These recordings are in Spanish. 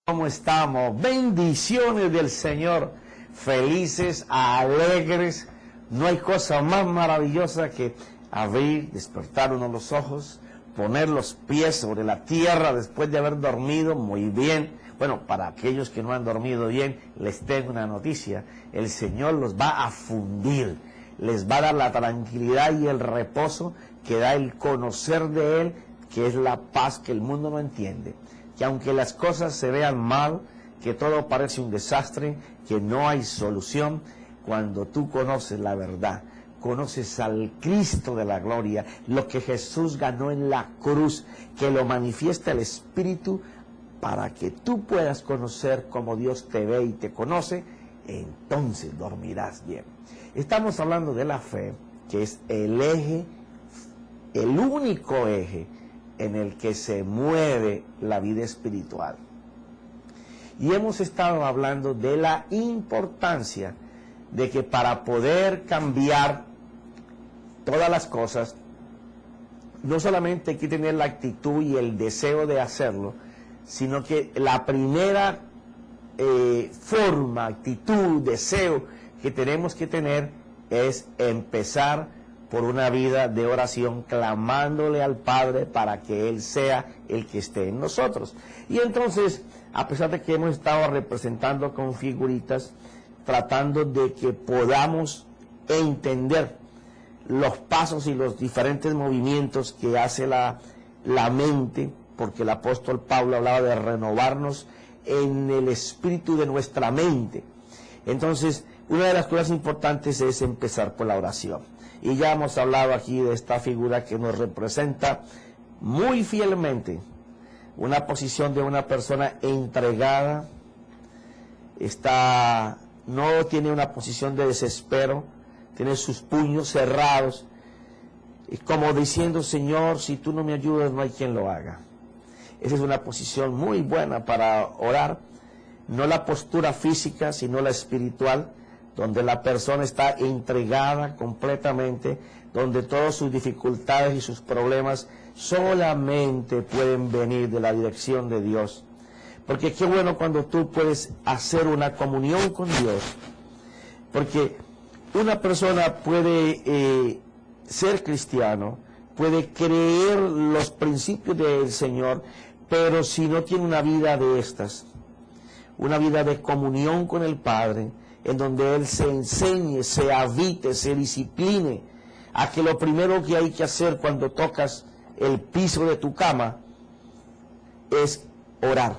¿Cómo estamos? Bendiciones del Señor, felices, alegres. No hay cosa más maravillosa que abrir, despertar uno los ojos, poner los pies sobre la tierra después de haber dormido muy bien. Bueno, para aquellos que no han dormido bien, les tengo una noticia. El Señor los va a fundir, les va a dar la tranquilidad y el reposo que da el conocer de Él, que es la paz que el mundo no entiende. Que aunque las cosas se vean mal, que todo parece un desastre, que no hay solución, cuando tú conoces la verdad, conoces al Cristo de la gloria, lo que Jesús ganó en la cruz, que lo manifiesta el Espíritu, para que tú puedas conocer como Dios te ve y te conoce, entonces dormirás bien. Estamos hablando de la fe, que es el eje, el único eje en el que se mueve la vida espiritual. Y hemos estado hablando de la importancia de que para poder cambiar todas las cosas, no solamente hay que tener la actitud y el deseo de hacerlo, sino que la primera forma, actitud, deseo que tenemos que tener es empezar por una vida de oración, clamándole al Padre para que Él sea el que esté en nosotros. Y entonces, a pesar de que hemos estado representando con figuritas, tratando de que podamos entender los pasos y los diferentes movimientos que hace la mente, porque el apóstol Pablo hablaba de renovarnos en el espíritu de nuestra mente. Entonces, una de las cosas importantes es empezar por la oración. Y ya hemos hablado aquí de esta figura que nos representa muy fielmente una posición de una persona entregada, no tiene una posición de desespero, tiene sus puños cerrados, y como diciendo: Señor, si tú no me ayudas, no hay quien lo haga. Esa es una posición muy buena para orar, no la postura física, sino la espiritual, donde la persona está entregada completamente, donde todas sus dificultades y sus problemas solamente pueden venir de la dirección de Dios. Porque qué bueno cuando tú puedes hacer una comunión con Dios, porque una persona puede ser cristiano, puede creer los principios del Señor, pero si no tiene una vida de estas, una vida de comunión con el Padre, en donde Él se enseñe, se habite, se discipline, a que lo primero que hay que hacer cuando tocas el piso de tu cama es orar,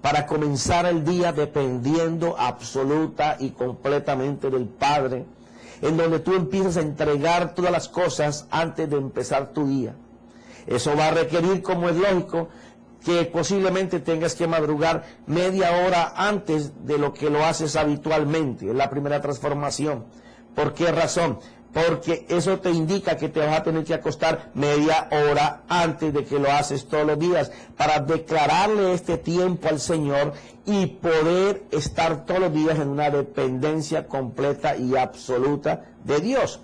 para comenzar el día dependiendo absoluta y completamente del Padre, en donde tú empiezas a entregar todas las cosas antes de empezar tu día. Eso va a requerir, como es lógico, que posiblemente tengas que madrugar media hora antes de lo que lo haces habitualmente. Es la primera transformación. ¿Por qué razón? Porque eso te indica que te vas a tener que acostar media hora antes de que lo haces todos los días, para declararle este tiempo al Señor y poder estar todos los días en una dependencia completa y absoluta de Dios.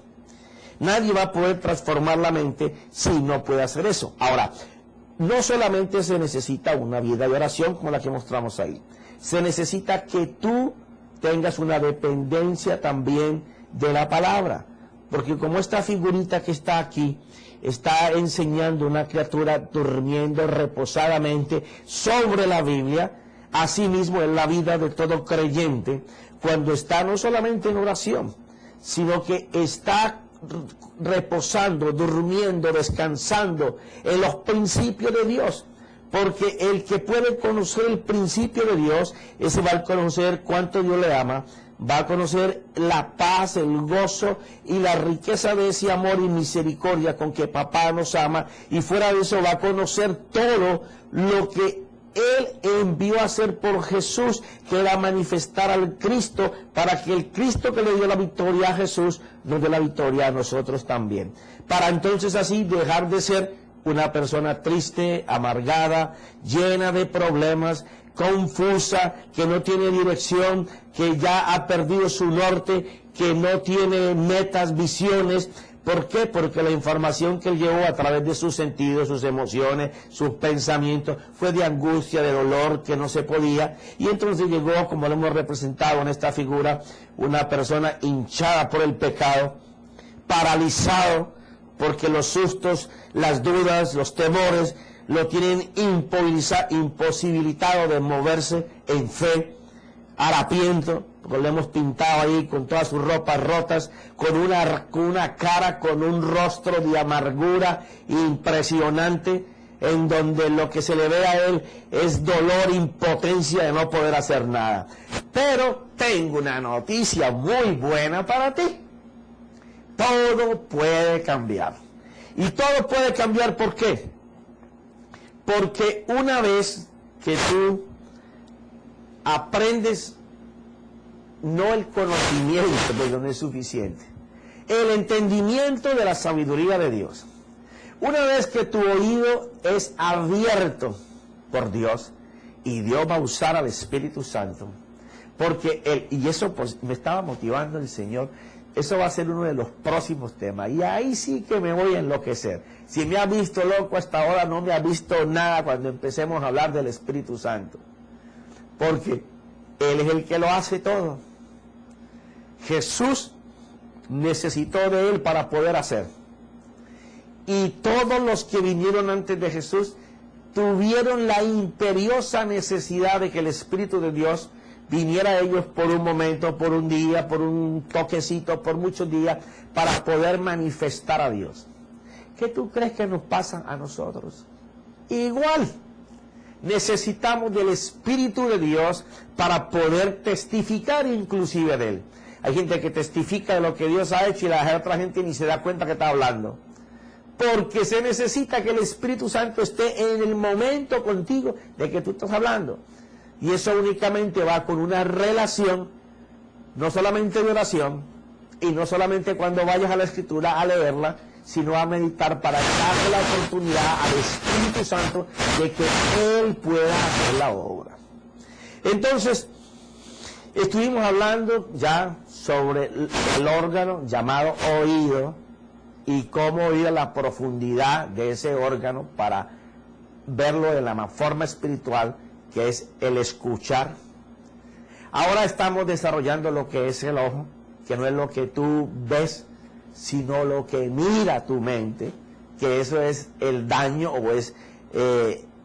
Nadie va a poder transformar la mente si no puede hacer eso. Ahora, no solamente se necesita una vida de oración como la que mostramos ahí, se necesita que tú tengas una dependencia también de la palabra, porque como esta figurita que está aquí está enseñando una criatura durmiendo reposadamente sobre la Biblia, así mismo es la vida de todo creyente cuando está no solamente en oración, sino que está reposando, durmiendo, descansando en los principios de Dios, porque el que puede conocer el principio de Dios, ese va a conocer cuánto Dios le ama, va a conocer la paz, el gozo y la riqueza de ese amor y misericordia con que papá nos ama, y fuera de eso va a conocer todo lo que Él envió a hacer por Jesús, que era manifestar al Cristo, para que el Cristo que le dio la victoria a Jesús nos dé la victoria a nosotros también. Para entonces así dejar de ser una persona triste, amargada, llena de problemas, confusa, que no tiene dirección, que ya ha perdido su norte, que no tiene metas, visiones, ¿Por qué? Porque la información que él llevó a través de sus sentidos, sus emociones, sus pensamientos, fue de angustia, de dolor, que no se podía. Y entonces llegó, como lo hemos representado en esta figura, una persona hinchada por el pecado, paralizado, porque los sustos, las dudas, los temores, lo tienen imposibilitado de moverse en fe, harapiento, porque lo hemos pintado ahí con todas sus ropas rotas, con una cara, con un rostro de amargura impresionante, en donde lo que se le ve a él es dolor, impotencia de no poder hacer nada. Pero tengo una noticia muy buena para ti. Todo puede cambiar. Y todo puede cambiar, ¿por qué? Porque una vez que tú aprendes, no el conocimiento, porque no es suficiente, el entendimiento de la sabiduría de Dios. Una vez que tu oído es abierto por Dios, y Dios va a usar al Espíritu Santo, porque y eso pues me estaba motivando el Señor, eso va a ser uno de los próximos temas, y ahí sí que me voy a enloquecer. Si me ha visto loco hasta ahora, no me ha visto nada cuando empecemos a hablar del Espíritu Santo, porque Él es el que lo hace todo. Jesús necesitó de Él para poder hacer. Y todos los que vinieron antes de Jesús tuvieron la imperiosa necesidad de que el Espíritu de Dios viniera a ellos por un momento, por un día, por un toquecito, por muchos días, para poder manifestar a Dios. ¿Qué tú crees que nos pasa a nosotros? Igual. Necesitamos del Espíritu de Dios para poder testificar inclusive de Él. Hay gente que testifica de lo que Dios ha hecho y la otra gente ni se da cuenta que está hablando. Porque se necesita que el Espíritu Santo esté en el momento contigo de que tú estás hablando. Y eso únicamente va con una relación, no solamente de oración, y no solamente cuando vayas a la Escritura a leerla, sino a meditar para darle la oportunidad al Espíritu Santo de que Él pueda hacer la obra. Entonces, estuvimos hablando ya sobre el órgano llamado oído y cómo ir a la profundidad de ese órgano para verlo de la forma espiritual, que es el escuchar. Ahora estamos desarrollando lo que es el ojo, que no es lo que tú ves, sino lo que mira tu mente, que eso es el daño o es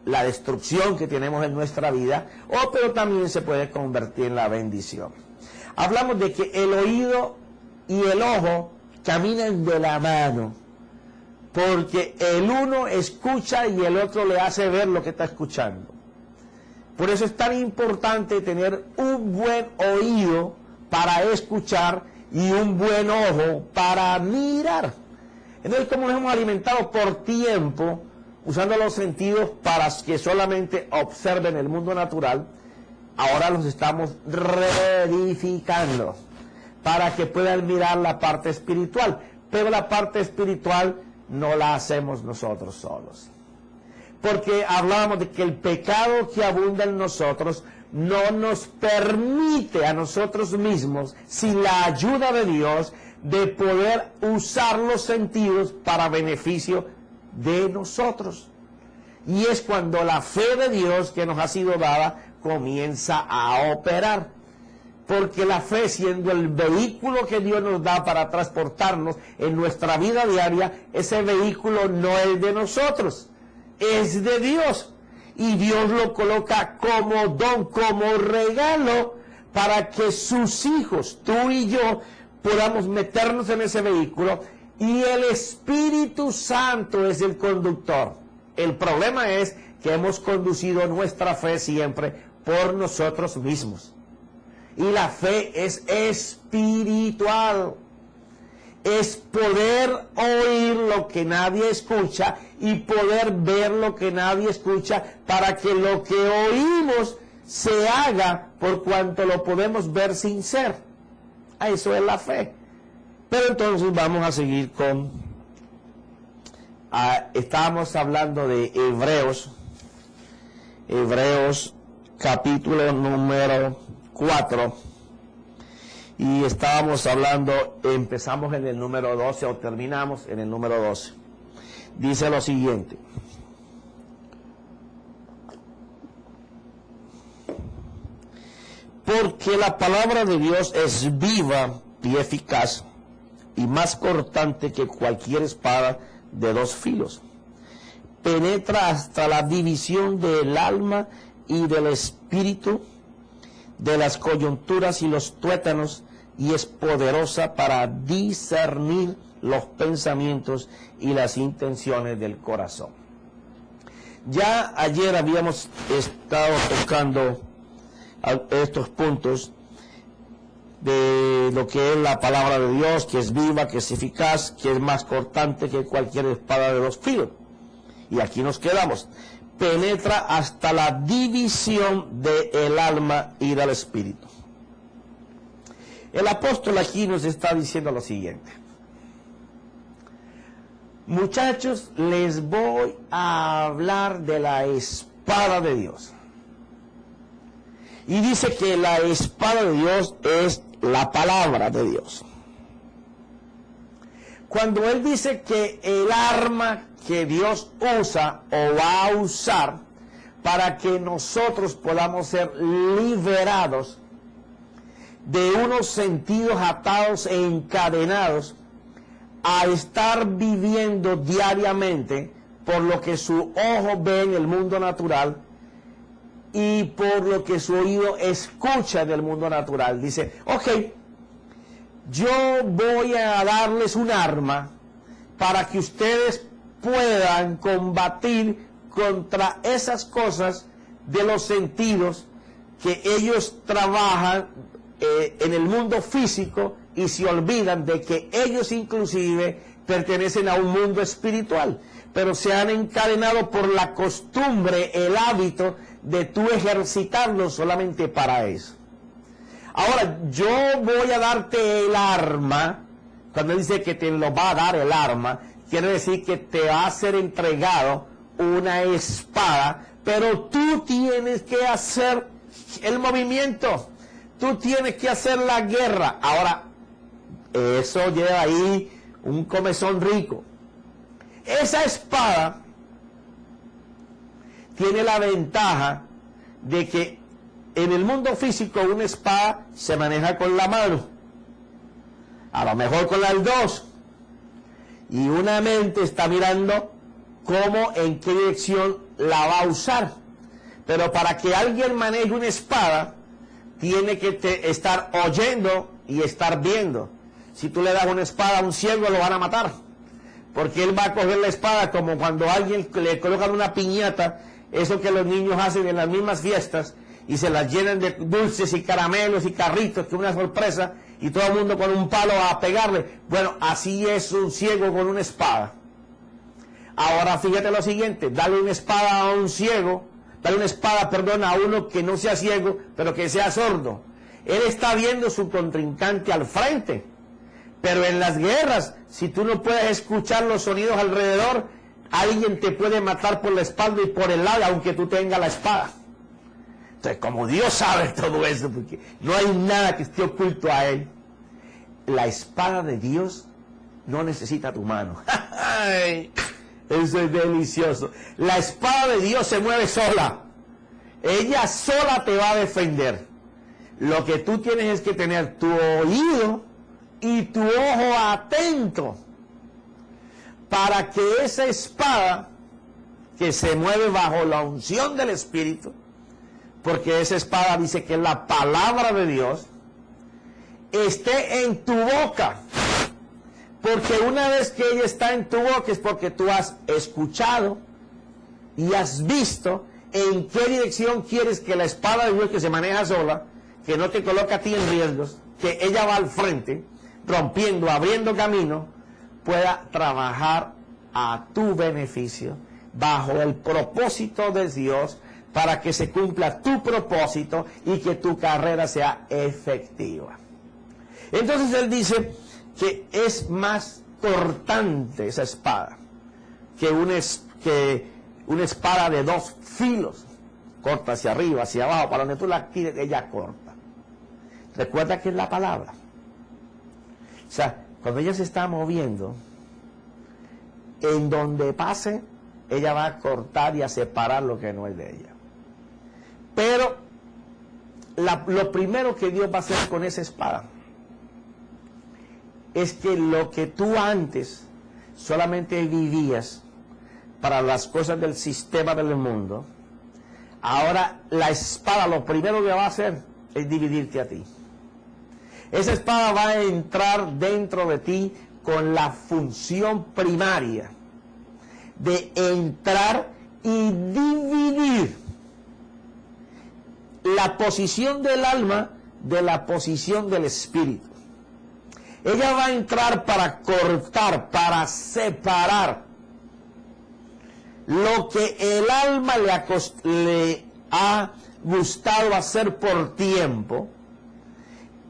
la destrucción que tenemos en nuestra vida, pero también se puede convertir en la bendición. Hablamos de que el oído y el ojo caminan de la mano, porque el uno escucha y el otro le hace ver lo que está escuchando. Por eso es tan importante tener un buen oído para escuchar y un buen ojo para mirar. Entonces, como nos hemos alimentado por tiempo, usando los sentidos para que solamente observen el mundo natural, ahora los estamos reedificando para que puedan mirar la parte espiritual. Pero la parte espiritual no la hacemos nosotros solos. Porque hablábamos de que el pecado que abunda en nosotros no nos permite a nosotros mismos, sin la ayuda de Dios, de poder usar los sentidos para beneficio de nosotros. Y es cuando la fe de Dios que nos ha sido dada comienza a operar. Porque la fe, siendo el vehículo que Dios nos da para transportarnos en nuestra vida diaria, ese vehículo no es de nosotros, es de Dios. Y Dios lo coloca como don, como regalo, para que sus hijos, tú y yo, podamos meternos en ese vehículo, y el Espíritu Santo es el conductor. El problema es que hemos conducido nuestra fe siempre por nosotros mismos. Y la fe es espiritual. Es poder oír lo que nadie escucha y poder ver lo que nadie escucha, para que lo que oímos se haga por cuanto lo podemos ver sin ser. Eso es la fe. Pero entonces vamos a seguir con... estábamos hablando de Hebreos capítulo número 4. Y estábamos hablando, empezamos en el número 12 o terminamos en el número 12. Dice lo siguiente. Porque la palabra de Dios es viva y eficaz y más cortante que cualquier espada de dos filos. Penetra hasta la división del alma y del espíritu, de las coyunturas y los tuétanos, y es poderosa para discernir los pensamientos y las intenciones del corazón. Ya ayer habíamos estado tocando estos puntos de lo que es la palabra de Dios, que es viva, que es eficaz, que es más cortante que cualquier espada de dos filos. Y aquí nos quedamos. Penetra hasta la división del alma y del espíritu. El apóstol aquí nos está diciendo lo siguiente. Muchachos, les voy a hablar de la espada de Dios. Y dice que la espada de Dios es la palabra de Dios. Cuando él dice que el arma que Dios usa o va a usar para que nosotros podamos ser liberados de unos sentidos atados e encadenados a estar viviendo diariamente por lo que su ojo ve en el mundo natural y por lo que su oído escucha del mundo natural. Dice, ok, yo voy a darles un arma para que ustedes puedan combatir contra esas cosas de los sentidos que ellos trabajan en el mundo físico y se olvidan de que ellos inclusive pertenecen a un mundo espiritual, pero se han encadenado por la costumbre, el hábito de tú ejercitarlo solamente para eso. Ahora, yo voy a darte el arma. Cuando dice que te lo va a dar el arma, quiere decir que te va a ser entregado una espada, pero tú tienes que hacer el movimiento, tú tienes que hacer la guerra. Ahora, eso lleva ahí un comezón rico. Esa espada tiene la ventaja de que en el mundo físico una espada se maneja con la mano, a lo mejor con las dos, y una mente está mirando cómo, en qué dirección la va a usar. Pero para que alguien maneje una espada, tiene que estar oyendo y estar viendo. Si tú le das una espada a un ciego, lo van a matar, porque él va a coger la espada como cuando a alguien le colocan una piñata, eso que los niños hacen en las mismas fiestas, y se las llenan de dulces y caramelos y carritos, que es una sorpresa, y todo el mundo con un palo a pegarle. Bueno, así es un ciego con una espada. Ahora fíjate lo siguiente, dale una espada a un ciego, dale una espada, perdón, a uno que no sea ciego, pero que sea sordo. Él está viendo su contrincante al frente. Pero en las guerras, si tú no puedes escuchar los sonidos alrededor, alguien te puede matar por la espalda y por el lado, aunque tú tengas la espada. Entonces, como Dios sabe todo eso, porque no hay nada que esté oculto a Él, la espada de Dios no necesita tu mano. Eso es delicioso. La espada de Dios se mueve sola. Ella sola te va a defender. Lo que tú tienes es que tener tu oído y tu ojo atento para que esa espada que se mueve bajo la unción del Espíritu, porque esa espada dice que es la palabra de Dios, esté en tu boca. Porque una vez que ella está en tu boca es porque tú has escuchado y has visto en qué dirección quieres que la espada de Dios, que se maneja sola, que no te coloca a ti en riesgos, que ella va al frente, rompiendo, abriendo camino, pueda trabajar a tu beneficio, bajo el propósito de Dios, para que se cumpla tu propósito y que tu carrera sea efectiva. Entonces él dice que es más cortante esa espada que una espada de dos filos, corta hacia arriba, hacia abajo, para donde tú la tires, ella corta. Recuerda que es la palabra. O sea, cuando ella se está moviendo, en donde pase, ella va a cortar y a separar lo que no es de ella. Pero lo primero que Dios va a hacer con esa espada es que lo que tú antes solamente vivías para las cosas del sistema del mundo, ahora la espada lo primero que va a hacer es dividirte a ti. Esa espada va a entrar dentro de ti con la función primaria de entrar y dividir la posición del alma de la posición del espíritu. Ella va a entrar para cortar, para separar lo que el alma le ha gustado hacer por tiempo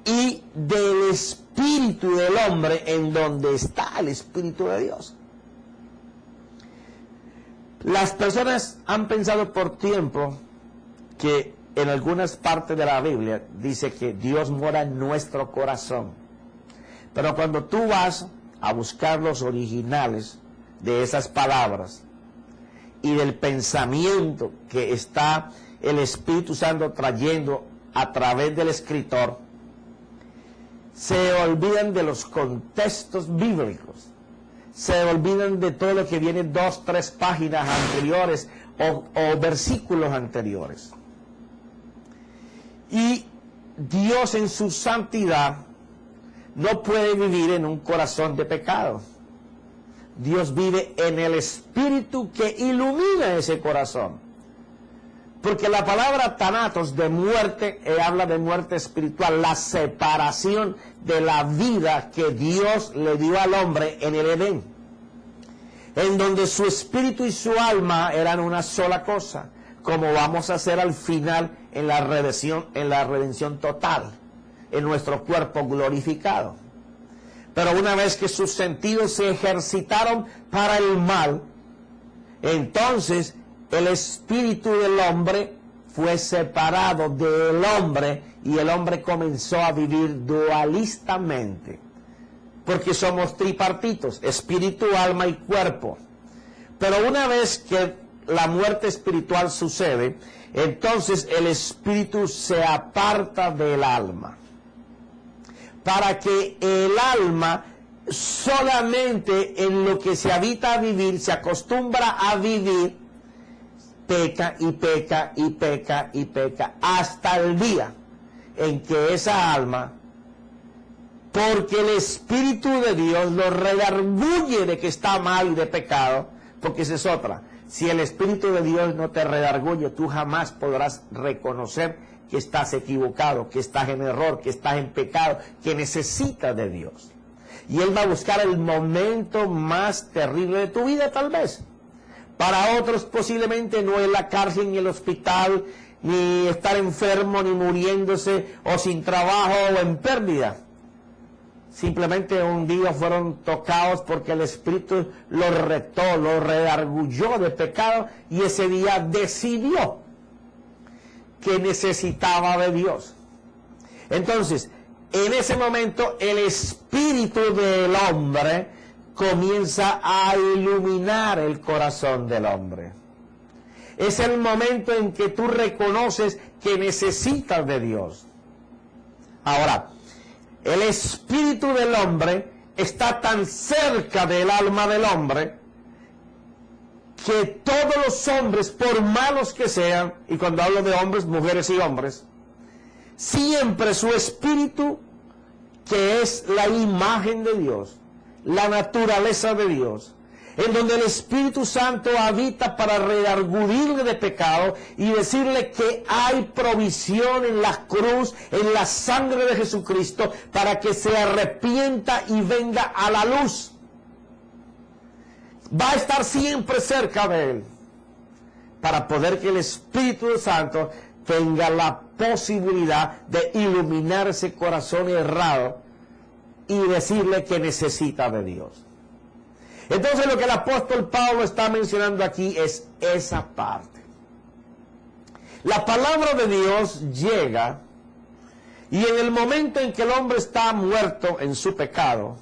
y del espíritu del hombre en donde está el espíritu de Dios. Las personas han pensado por tiempo que en algunas partes de la Biblia dice que Dios mora en nuestro corazón. Pero cuando tú vas a buscar los originales de esas palabras y del pensamiento que está el Espíritu Santo trayendo a través del escritor, se olvidan de los contextos bíblicos, se olvidan de todo lo que viene 2, 3 páginas anteriores o versículos anteriores. Y Dios en su santidad no puede vivir en un corazón de pecado. Dios vive en el Espíritu que ilumina ese corazón. Porque la palabra thanatos, de muerte, habla de muerte espiritual, la separación de la vida que Dios le dio al hombre en el Edén, en donde su espíritu y su alma eran una sola cosa, como vamos a hacer al final en la redención total, en nuestro cuerpo glorificado. Pero una vez que sus sentidos se ejercitaron para el mal, entonces el espíritu del hombre fue separado del hombre y el hombre comenzó a vivir dualistamente, porque somos tripartitos, espíritu, alma y cuerpo. Pero una vez que la muerte espiritual sucede, entonces el espíritu se aparta del alma, para que el alma solamente en lo que se habita a vivir, se acostumbra a vivir, peca y peca y peca y peca, hasta el día en que esa alma, porque el Espíritu de Dios lo redarguye de que está mal y de pecado, porque esa es otra. Si el Espíritu de Dios no te redarguye, tú jamás podrás reconocer que estás equivocado, que estás en error, que estás en pecado, que necesitas de Dios. Y Él va a buscar el momento más terrible de tu vida, tal vez. Para otros posiblemente no es la cárcel, ni el hospital, ni estar enfermo, ni muriéndose, o sin trabajo, o en pérdida. Simplemente un día fueron tocados porque el Espíritu los retó, los redarguyó de pecado, y ese día decidió que necesitaba de Dios. Entonces, en ese momento, el espíritu del hombre comienza a iluminar el corazón del hombre. Es el momento en que tú reconoces que necesitas de Dios. Ahora, el espíritu del hombre está tan cerca del alma del hombre que todos los hombres, por malos que sean, y cuando hablo de hombres, mujeres y hombres, siempre su espíritu, que es la imagen de Dios, la naturaleza de Dios, en donde el Espíritu Santo habita para redarguirle de pecado y decirle que hay provisión en la cruz, en la sangre de Jesucristo, para que se arrepienta y venga a la luz. Va a estar siempre cerca de él, para poder que el Espíritu Santo tenga la posibilidad de iluminar ese corazón errado y decirle que necesita de Dios. Entonces lo que el apóstol Pablo está mencionando aquí es esa parte. La palabra de Dios llega Y en el momento en que el hombre está muerto en su pecado,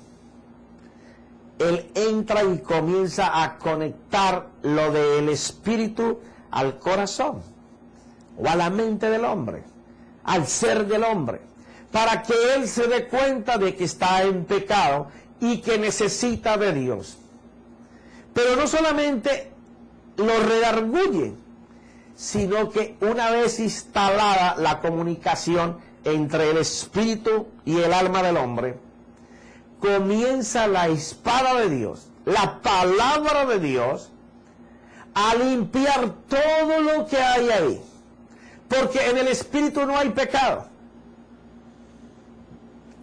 él entra y comienza a conectar lo del espíritu al corazón, o a la mente del hombre, al ser del hombre, para que él se dé cuenta de que está en pecado y que necesita de Dios. Pero no solamente lo redarguye, sino que una vez instalada la comunicación entre el espíritu y el alma del hombre, comienza la espada de Dios, la palabra de Dios, a limpiar todo lo que hay ahí. Porque en el espíritu no hay pecado.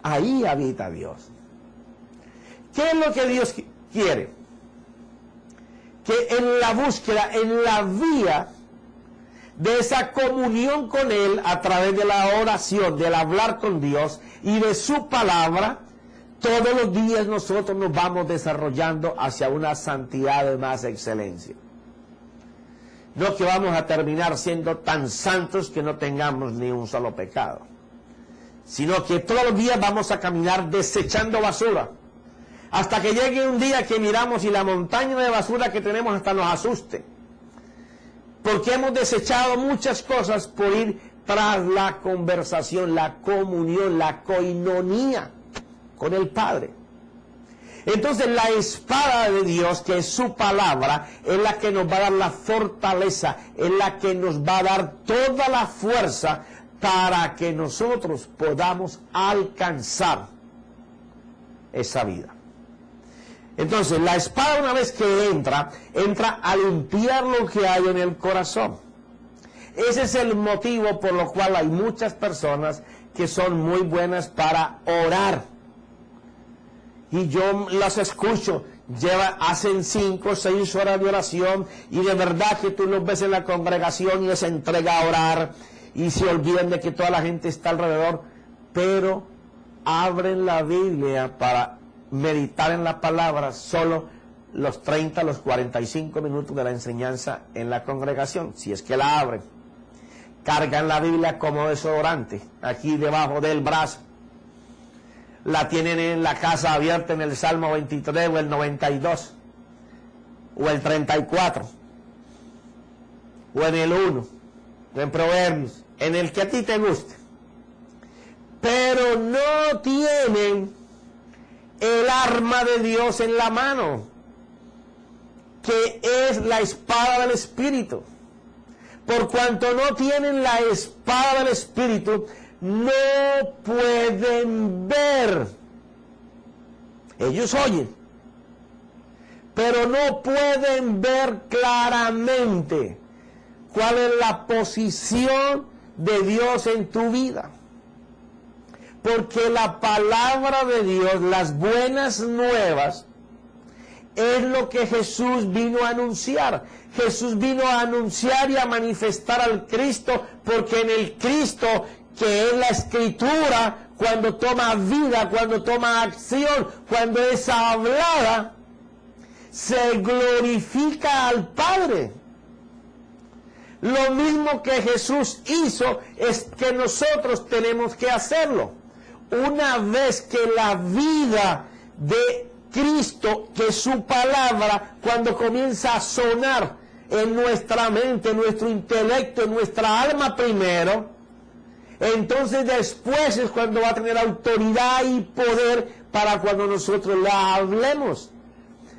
Ahí habita Dios. ¿Qué es lo que Dios quiere? Que en la búsqueda, en la vía de esa comunión con Él a través de la oración, del hablar con Dios y de su palabra, todos los días nosotros nos vamos desarrollando hacia una santidad de más excelencia. No que vamos a terminar siendo tan santos que no tengamos ni un solo pecado, sino que todos los días vamos a caminar desechando basura, hasta que llegue un día que miramos y la montaña de basura que tenemos hasta nos asuste, porque hemos desechado muchas cosas por ir tras la conversación, la comunión, la coinonía con el Padre. Entonces la espada de Dios, que es su palabra, es la que nos va a dar la fortaleza, es la que nos va a dar toda la fuerza para que nosotros podamos alcanzar esa vida. Entonces la espada, una vez que entra a limpiar lo que hay en el corazón. Ese es el motivo por lo cual hay muchas personas que son muy buenas para orar. Y yo las escucho, hacen 5 o 6 horas de oración, y de verdad que tú los ves en la congregación y les entrega a orar, y se olvidan de que toda la gente está alrededor, pero abren la Biblia para meditar en la palabra solo los 30, los 45 minutos de la enseñanza en la congregación, si es que la abren. Cargan la Biblia como desodorante, aquí debajo del brazo. La tienen en la casa abierta en el Salmo 23 o el 92 o el 34 o en el 1 o en Proverbios, en el que a ti te guste, pero no tienen el arma de Dios en la mano, que es la espada del Espíritu. Por cuanto no tienen la espada del Espíritu, no pueden ver. Ellos oyen, pero no pueden ver claramente cuál es la posición de Dios en tu vida. Porque la palabra de Dios, las buenas nuevas, es lo que Jesús vino a anunciar. Jesús vino a anunciar y a manifestar al Cristo, porque en el Cristo, que es la Escritura, cuando toma vida, cuando toma acción, cuando es hablada, se glorifica al Padre. Lo mismo que Jesús hizo es que nosotros tenemos que hacerlo. Una vez que la vida de Cristo, que su palabra, cuando comienza a sonar en nuestra mente, en nuestro intelecto, en nuestra alma primero, entonces después es cuando va a tener autoridad y poder para cuando nosotros la hablemos.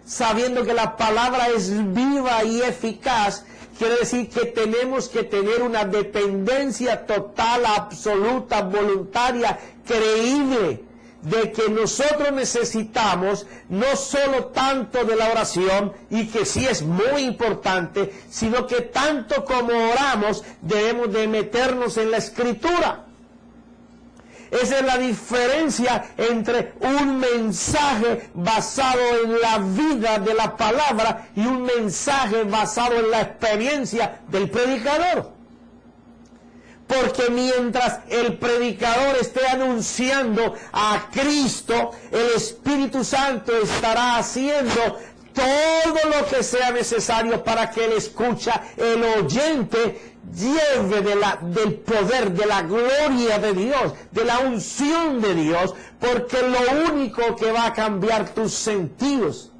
Sabiendo que la palabra es viva y eficaz, quiere decir que tenemos que tener una dependencia total, absoluta, voluntaria, creíble, de que nosotros necesitamos no solo tanto de la oración, y que sí es muy importante, sino que tanto como oramos debemos de meternos en la Escritura. Esa es la diferencia entre un mensaje basado en la vida de la palabra y un mensaje basado en la experiencia del predicador. Porque mientras el predicador esté anunciando a Cristo, el Espíritu Santo estará haciendo todo lo que sea necesario para que el oyente lleve del poder, de la gloria de Dios, de la unción de Dios, porque lo único que va a cambiar tus sentidos,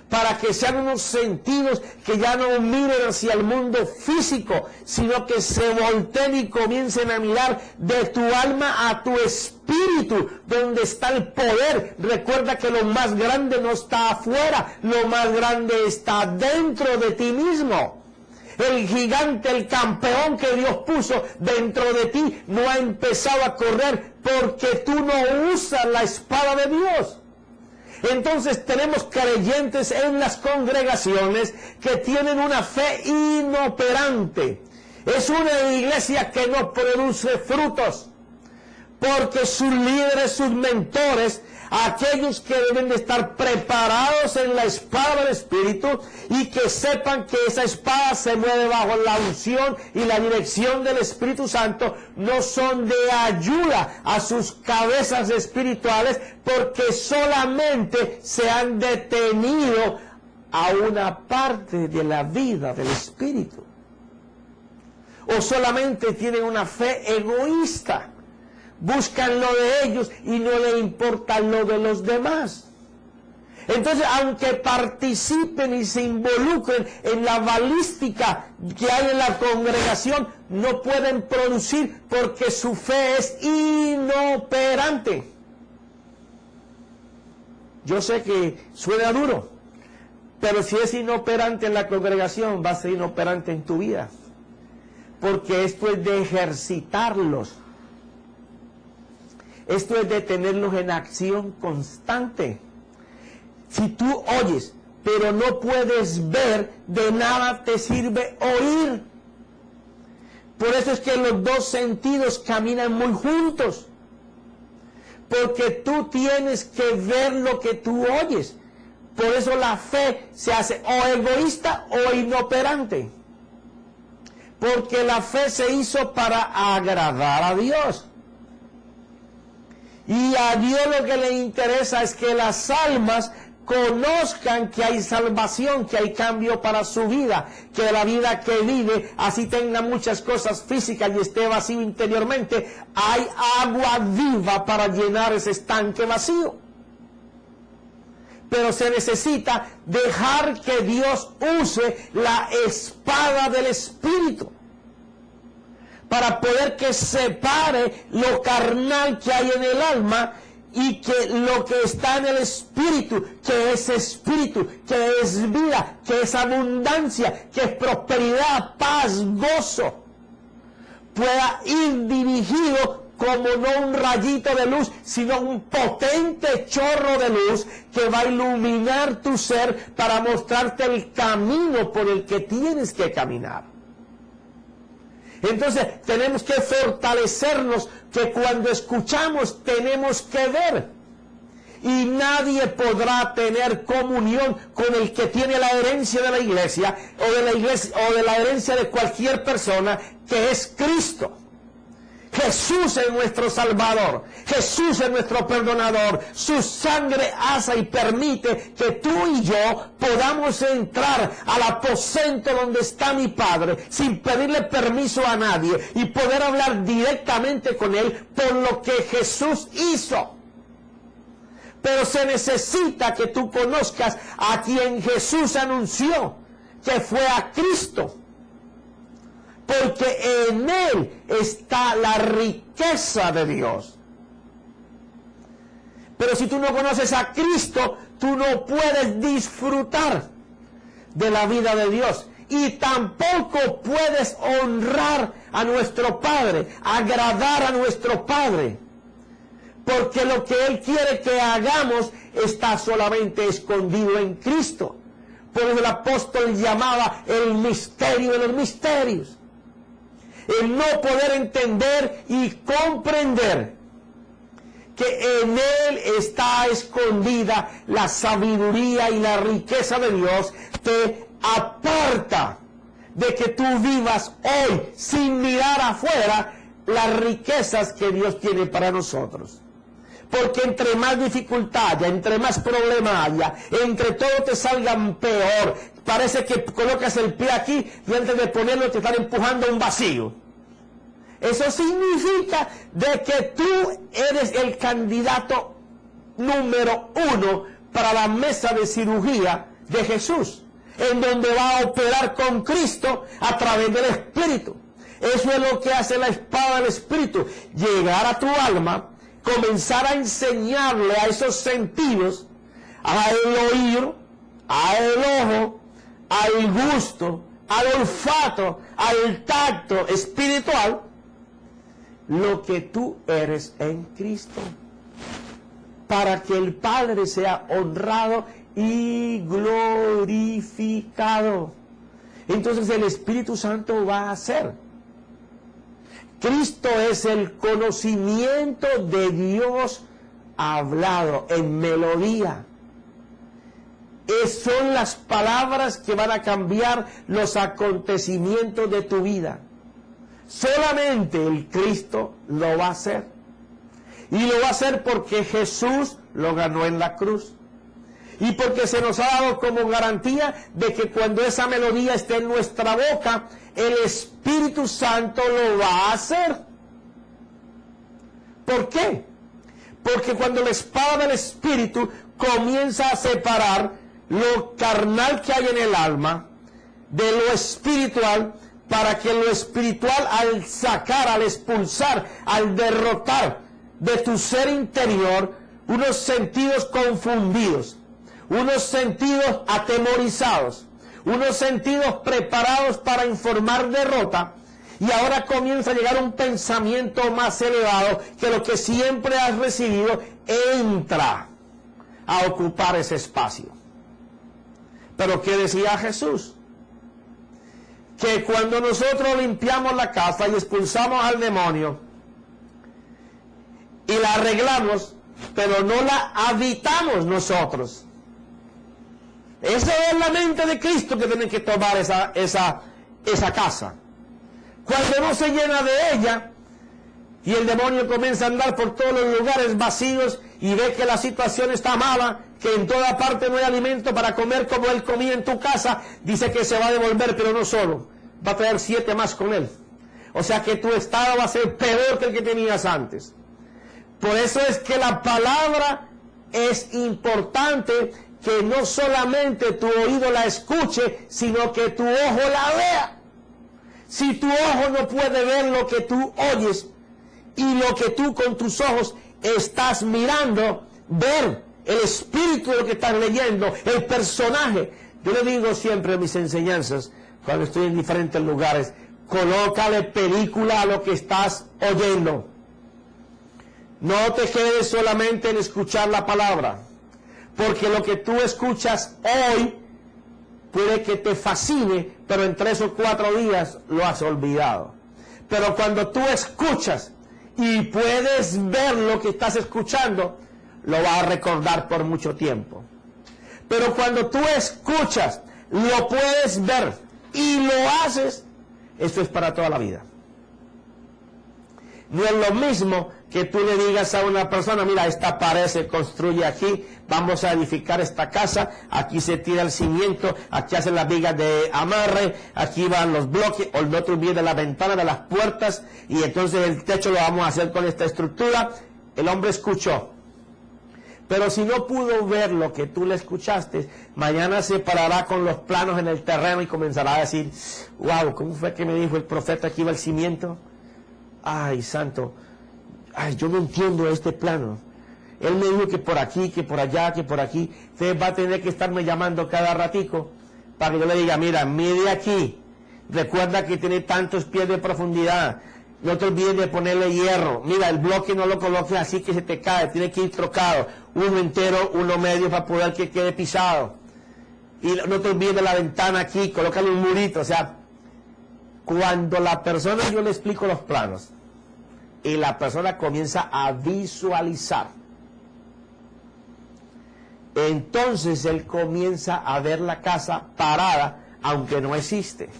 para que sean unos sentidos que ya no miren hacia el mundo físico, sino que se volteen y comiencen a mirar de tu alma a tu espíritu, donde está el poder. Recuerda que lo más grande no está afuera, lo más grande está dentro de ti mismo. El gigante, el campeón que Dios puso dentro de ti, no ha empezado a correr porque tú no usas la espada de Dios. Entonces tenemos creyentes en las congregaciones que tienen una fe inoperante. Es una iglesia que no produce frutos, porque sus líderes, sus mentores, aquellos que deben de estar preparados en la espada del Espíritu y que sepan que esa espada se mueve bajo la unción y la dirección del Espíritu Santo, no son de ayuda a sus cabezas espirituales, porque solamente se han detenido a una parte de la vida del Espíritu, o solamente tienen una fe egoísta. Buscan lo de ellos y no les importa lo de los demás. Entonces, aunque participen y se involucren en la balística que hay en la congregación, no pueden producir porque su fe es inoperante. Yo sé que suena duro, pero si es inoperante en la congregación, va a ser inoperante en tu vida. Porque esto es de ejercitarlos. Esto es de tenerlos en acción constante. Si tú oyes, pero no puedes ver, de nada te sirve oír. Por eso es que los dos sentidos caminan muy juntos. Porque tú tienes que ver lo que tú oyes. Por eso la fe se hace o egoísta o inoperante. Porque la fe se hizo para agradar a Dios. Y a Dios lo que le interesa es que las almas conozcan que hay salvación, que hay cambio para su vida, que la vida que vive, así tenga muchas cosas físicas y esté vacío interiormente, hay agua viva para llenar ese estanque vacío. Pero se necesita dejar que Dios use la espada del Espíritu, para poder que separe lo carnal que hay en el alma y que lo que está en el espíritu, que es vida, que es abundancia, que es prosperidad, paz, gozo, pueda ir dirigido como no un rayito de luz, sino un potente chorro de luz que va a iluminar tu ser para mostrarte el camino por el que tienes que caminar. Entonces tenemos que fortalecernos, que cuando escuchamos tenemos que ver. Y nadie podrá tener comunión con el que tiene la herencia de la iglesia o de la herencia de cualquier persona, que es Cristo. Jesús es nuestro Salvador, Jesús es nuestro perdonador. Su sangre hace y permite que tú y yo podamos entrar al aposento donde está mi Padre sin pedirle permiso a nadie y poder hablar directamente con Él por lo que Jesús hizo. Pero se necesita que tú conozcas a quien Jesús anunció, que fue a Cristo. Porque en Él está la riqueza de Dios. Pero si tú no conoces a Cristo, tú no puedes disfrutar de la vida de Dios. Y tampoco puedes honrar a nuestro Padre, agradar a nuestro Padre. Porque lo que Él quiere que hagamos está solamente escondido en Cristo. Por eso el apóstol llamaba el misterio de los misterios. El no poder entender y comprender que en Él está escondida la sabiduría y la riqueza de Dios, te aparta de que tú vivas hoy sin mirar afuera las riquezas que Dios tiene para nosotros. Porque entre más dificultad haya, entre más problema haya, entre todo te salgan peor, parece que colocas el pie aquí y antes de ponerlo te están empujando a un vacío. Eso significa de que tú eres el candidato número 1 para la mesa de cirugía de Jesús, en donde va a operar con Cristo a través del Espíritu. Eso es lo que hace la espada del Espíritu, llegar a tu alma, comenzar a enseñarle a esos sentidos, al oír, al ojo, al gusto, al olfato, al tacto espiritual, lo que tú eres en Cristo, para que el Padre sea honrado y glorificado. Entonces el Espíritu Santo va a hacer. Cristo es el conocimiento de Dios hablado en melodía. Son las palabras que van a cambiar los acontecimientos de tu vida. Solamente el Cristo lo va a hacer. Y lo va a hacer porque Jesús lo ganó en la cruz. Y porque se nos ha dado como garantía de que cuando esa melodía esté en nuestra boca, el Espíritu Santo lo va a hacer. ¿Por qué? Porque cuando la espada del Espíritu comienza a separar lo carnal que hay en el alma de lo espiritual, para que lo espiritual, al sacar, al expulsar, al derrotar de tu ser interior unos sentidos confundidos, unos sentidos atemorizados, unos sentidos preparados para informar derrota, y ahora comienza a llegar un pensamiento más elevado que lo que siempre has recibido, entra a ocupar ese espacio. Pero ¿qué decía Jesús? Que cuando nosotros limpiamos la casa y expulsamos al demonio y la arreglamos, pero no la habitamos nosotros. Esa es la mente de Cristo que tiene que tomar esa casa. Cuando no se llena de ella y el demonio comienza a andar por todos los lugares vacíos y ve que la situación está mala, que en toda parte no hay alimento para comer como él comía en tu casa, dice que se va a devolver, pero no solo, va a traer 7 más con él. O sea que tu estado va a ser peor que el que tenías antes. Por eso es que la palabra es importante, que no solamente tu oído la escuche, sino que tu ojo la vea. Si tu ojo no puede ver lo que tú oyes y lo que tú con tus ojos estás mirando, ver el espíritu de lo que estás leyendo, el personaje. Yo le digo siempre en mis enseñanzas, cuando estoy en diferentes lugares, colócale película a lo que estás oyendo. No te quedes solamente en escuchar la palabra, porque lo que tú escuchas hoy puede que te fascine, pero en 3 o 4 días lo has olvidado. Pero cuando tú escuchas y puedes ver lo que estás escuchando, lo vas a recordar por mucho tiempo. Pero cuando tú escuchas, lo puedes ver y lo haces, eso es para toda la vida. No es lo mismo que tú le digas a una persona, mira, esta pared se construye aquí, vamos a edificar esta casa, aquí se tira el cimiento, aquí hacen las vigas de amarre, aquí van los bloques, o el otro viene de la ventana, de las puertas, y entonces el techo lo vamos a hacer con esta estructura. El hombre escuchó. Pero si no pudo ver lo que tú le escuchaste, mañana se parará con los planos en el terreno y comenzará a decir, wow, ¿cómo fue que me dijo el profeta que iba el cimiento? Ay, santo, ay, yo no entiendo este plano. Él me dijo que por aquí, que por allá, que por aquí. Usted va a tener que estarme llamando cada ratico para que yo le diga, mira, mide aquí. Recuerda que tiene tantos pies de profundidad. No te olvides de ponerle hierro. Mira, el bloque no lo coloques así que se te cae. Tiene que ir trocado. Uno entero, uno medio para poder que quede pisado. Y no te olvides de la ventana aquí. Colócale un murito. O sea, cuando la persona, yo le explico los planos y la persona comienza a visualizar, entonces él comienza a ver la casa parada, aunque no existe.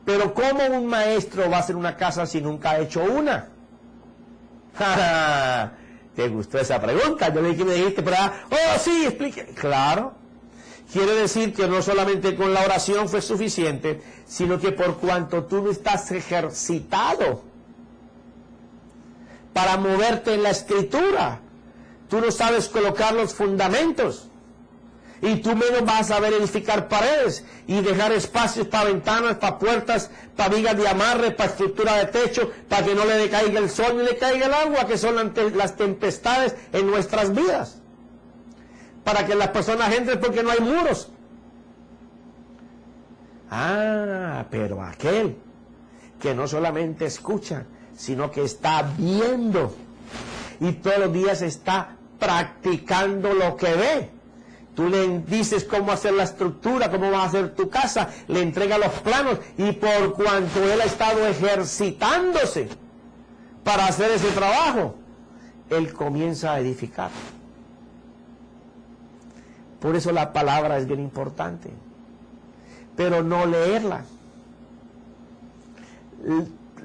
Pero ¿cómo un maestro va a hacer una casa si nunca ha hecho una? ¿Te gustó esa pregunta? Yo le dije que me dijiste, pero oh sí, explique. Claro, Quiere decir que no solamente con la oración fue suficiente, sino que por cuanto tú no estás ejercitado para moverte en la escritura, tú no sabes colocar los fundamentos, y tú menos vas a saber edificar paredes y dejar espacios para ventanas, para puertas, para vigas de amarre, para estructura de techo, para que no le decaiga el sol ni le caiga el agua, que son las tempestades en nuestras vidas, para que las personas entren porque no hay muros. Pero aquel que no solamente escucha, sino que está viendo y todos los días está practicando lo que ve. Tú le dices cómo hacer la estructura, cómo va a hacer tu casa, le entrega los planos, y por cuanto él ha estado ejercitándose para hacer ese trabajo, él comienza a edificar. Por eso la palabra es bien importante, pero no leerla.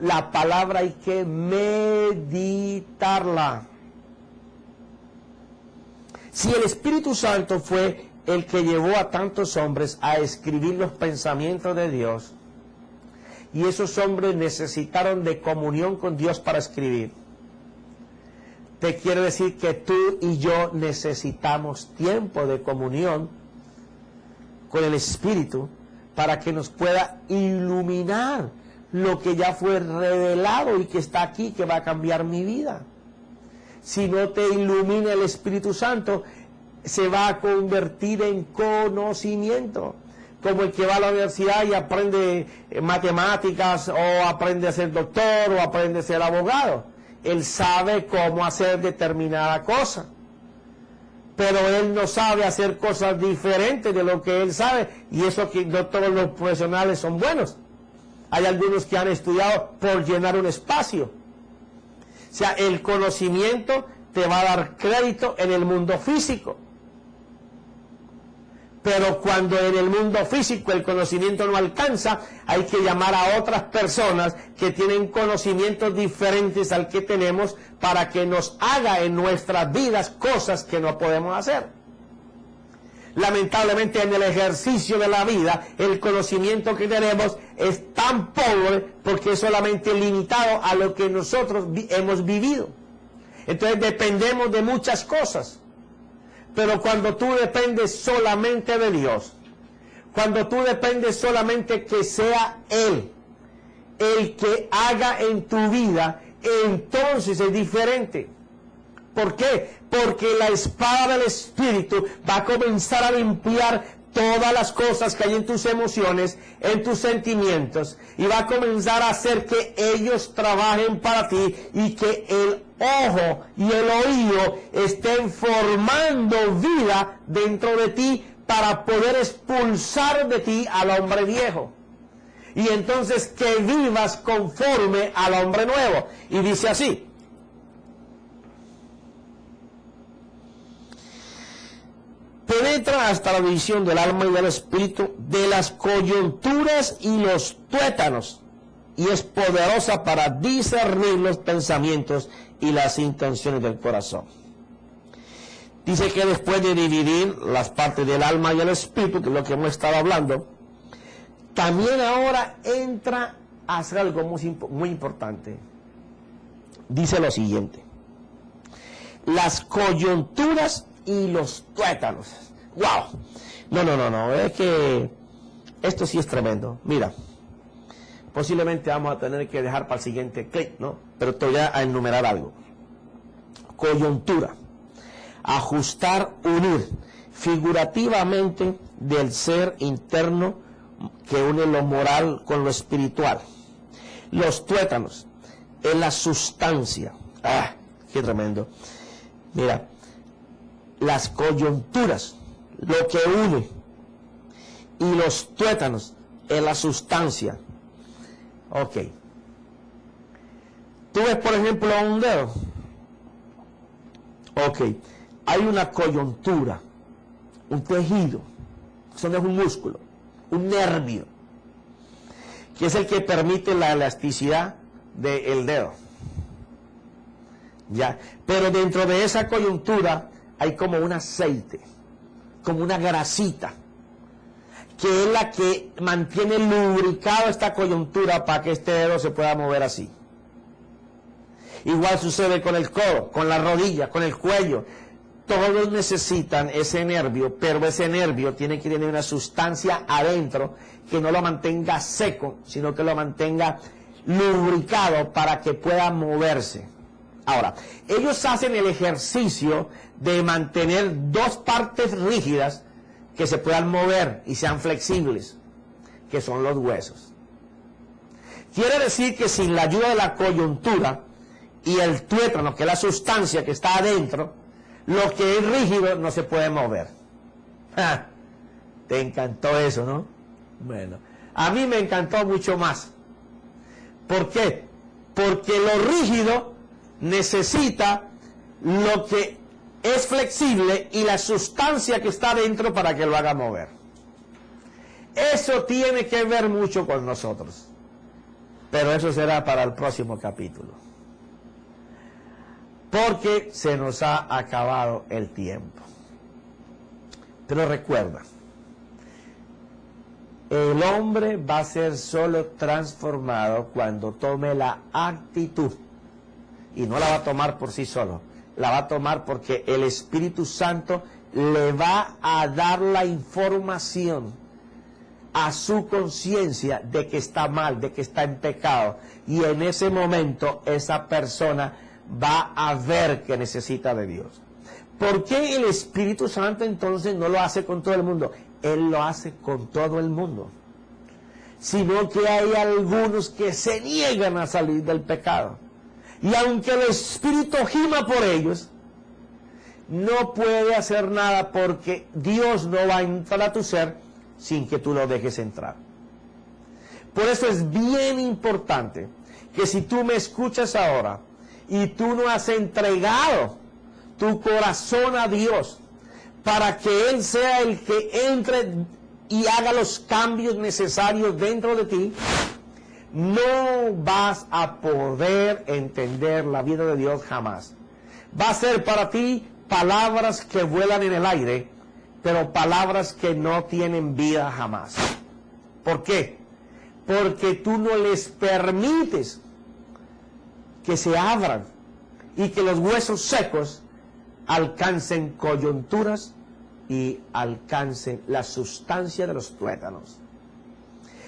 La palabra hay que meditarla. Si el Espíritu Santo fue el que llevó a tantos hombres a escribir los pensamientos de Dios, y esos hombres necesitaron de comunión con Dios para escribir, te quiero decir que tú y yo necesitamos tiempo de comunión con el Espíritu para que nos pueda iluminar lo que ya fue revelado y que está aquí, que va a cambiar mi vida. Si no te ilumina el Espíritu Santo, se va a convertir en conocimiento. Como el que va a la universidad y aprende matemáticas, o aprende a ser doctor, o aprende a ser abogado. Él sabe cómo hacer determinada cosa, pero él no sabe hacer cosas diferentes de lo que él sabe, y eso que no todos los profesionales son buenos. Hay algunos que han estudiado por llenar un espacio. O sea, el conocimiento te va a dar crédito en el mundo físico. Pero cuando en el mundo físico el conocimiento no alcanza, hay que llamar a otras personas que tienen conocimientos diferentes al que tenemos para que nos haga en nuestras vidas cosas que no podemos hacer. Lamentablemente en el ejercicio de la vida, el conocimiento que tenemos es tan pobre porque es solamente limitado a lo que nosotros hemos vivido. Entonces dependemos de muchas cosas. Pero cuando tú dependes solamente de Dios, cuando tú dependes solamente que sea Él el que haga en tu vida, entonces es diferente. ¿Por qué? Porque la espada del Espíritu va a comenzar a limpiar todas las cosas que hay en tus emociones, en tus sentimientos, y va a comenzar a hacer que ellos trabajen para ti, y que el ojo y el oído estén formando vida dentro de ti para poder expulsar de ti al hombre viejo. Y entonces que vivas conforme al hombre nuevo. Y dice así: penetra hasta la división del alma y del espíritu, de las coyunturas y los tuétanos, y es poderosa para discernir los pensamientos y las intenciones del corazón. Dice que después de dividir las partes del alma y el espíritu, que es lo que hemos estado hablando, también ahora entra a hacer algo muy importante. Dice lo siguiente: las coyunturas y los tuétanos. ¡Wow! No, es que esto sí es tremendo. Mira, posiblemente vamos a tener que dejar para el siguiente clic, ¿no? Pero te voy a enumerar algo. Coyuntura: ajustar, unir, figurativamente, del ser interno que une lo moral con lo espiritual. Los tuétanos: es la sustancia. ¡Ah! ¡Qué tremendo! Mira, las coyunturas, lo que une, y los tuétanos es la sustancia. Ok. Tú ves, por ejemplo, un dedo. Ok. Hay una coyuntura, un tejido, eso no es un músculo, un nervio, que es el que permite la elasticidad del dedo. Ya. Pero dentro de esa coyuntura hay como un aceite, como una grasita, que es la que mantiene lubricado esta coyuntura para que este dedo se pueda mover así. Igual sucede con el codo, con la rodilla, con el cuello. Todos necesitan ese nervio, pero ese nervio tiene que tener una sustancia adentro que no lo mantenga seco, sino que lo mantenga lubricado para que pueda moverse. Ahora, ellos hacen el ejercicio de mantener dos partes rígidas que se puedan mover y sean flexibles, que son los huesos. Quiere decir que sin la ayuda de la coyuntura y el tuétano, que es la sustancia que está adentro, lo que es rígido no se puede mover. ¡Ja! Te encantó eso, ¿no? Bueno, a mí me encantó mucho más. ¿Por qué? Porque lo rígido necesita lo que es flexible y la sustancia que está dentro para que lo haga mover. Eso tiene que ver mucho con nosotros. Pero eso será para el próximo capítulo. Porque se nos ha acabado el tiempo. Pero recuerda, el hombre va a ser solo transformado cuando tome la actitud. Y no la va a tomar por sí solo. La va a tomar porque el Espíritu Santo le va a dar la información a su conciencia de que está mal, de que está en pecado. Y en ese momento esa persona va a ver que necesita de Dios. ¿Por qué el Espíritu Santo entonces no lo hace con todo el mundo? Él lo hace con todo el mundo. Sino que hay algunos que se niegan a salir del pecado. Y aunque el Espíritu gima por ellos, no puede hacer nada porque Dios no va a entrar a tu ser sin que tú lo dejes entrar. Por eso es bien importante que si tú me escuchas ahora y tú no has entregado tu corazón a Dios para que Él sea el que entre y haga los cambios necesarios dentro de ti, no vas a poder entender la vida de Dios jamás. Va a ser para ti palabras que vuelan en el aire, pero palabras que no tienen vida jamás. ¿Por qué? Porque tú no les permites que se abran y que los huesos secos alcancen coyunturas y alcancen la sustancia de los tuétanos.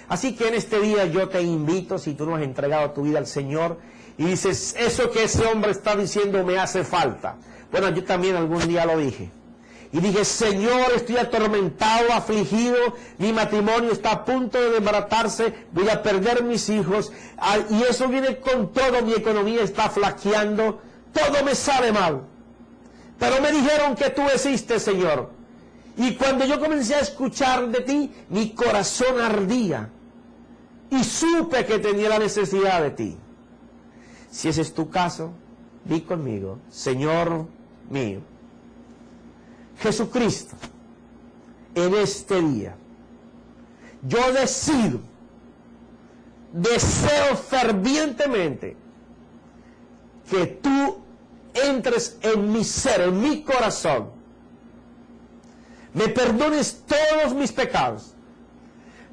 Así que en este día yo te invito, si tú no has entregado tu vida al Señor y dices, eso que ese hombre está diciendo me hace falta. Bueno, yo también algún día lo dije. Y dije, Señor, estoy atormentado, afligido, mi matrimonio está a punto de desbaratarse, voy a perder mis hijos, y eso viene con todo, mi economía está flaqueando, todo me sale mal. Pero me dijeron que tú existes, Señor. Y cuando yo comencé a escuchar de ti, mi corazón ardía. Y supe que tenía la necesidad de ti. Si ese es tu caso, di conmigo, Señor mío, Jesucristo, en este día, yo deseo fervientemente que tú entres en mi ser, en mi corazón, me perdones todos mis pecados,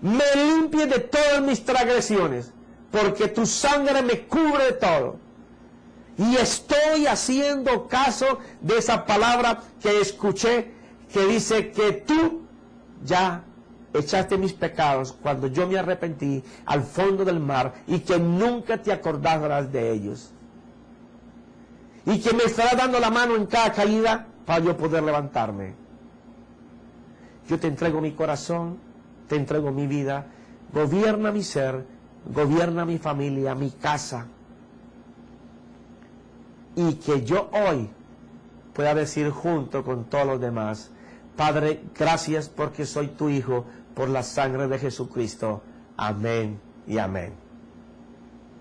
me limpies de todas mis transgresiones, porque tu sangre me cubre de todo. Y estoy haciendo caso de esa palabra que escuché, que dice que tú ya echaste mis pecados cuando yo me arrepentí al fondo del mar y que nunca te acordarás de ellos. Y que me estarás dando la mano en cada caída para yo poder levantarme. Yo te entrego mi corazón, te entrego mi vida, gobierna mi ser, gobierna mi familia, mi casa. Y que yo hoy pueda decir junto con todos los demás, Padre, gracias porque soy tu hijo, por la sangre de Jesucristo. Amén y amén.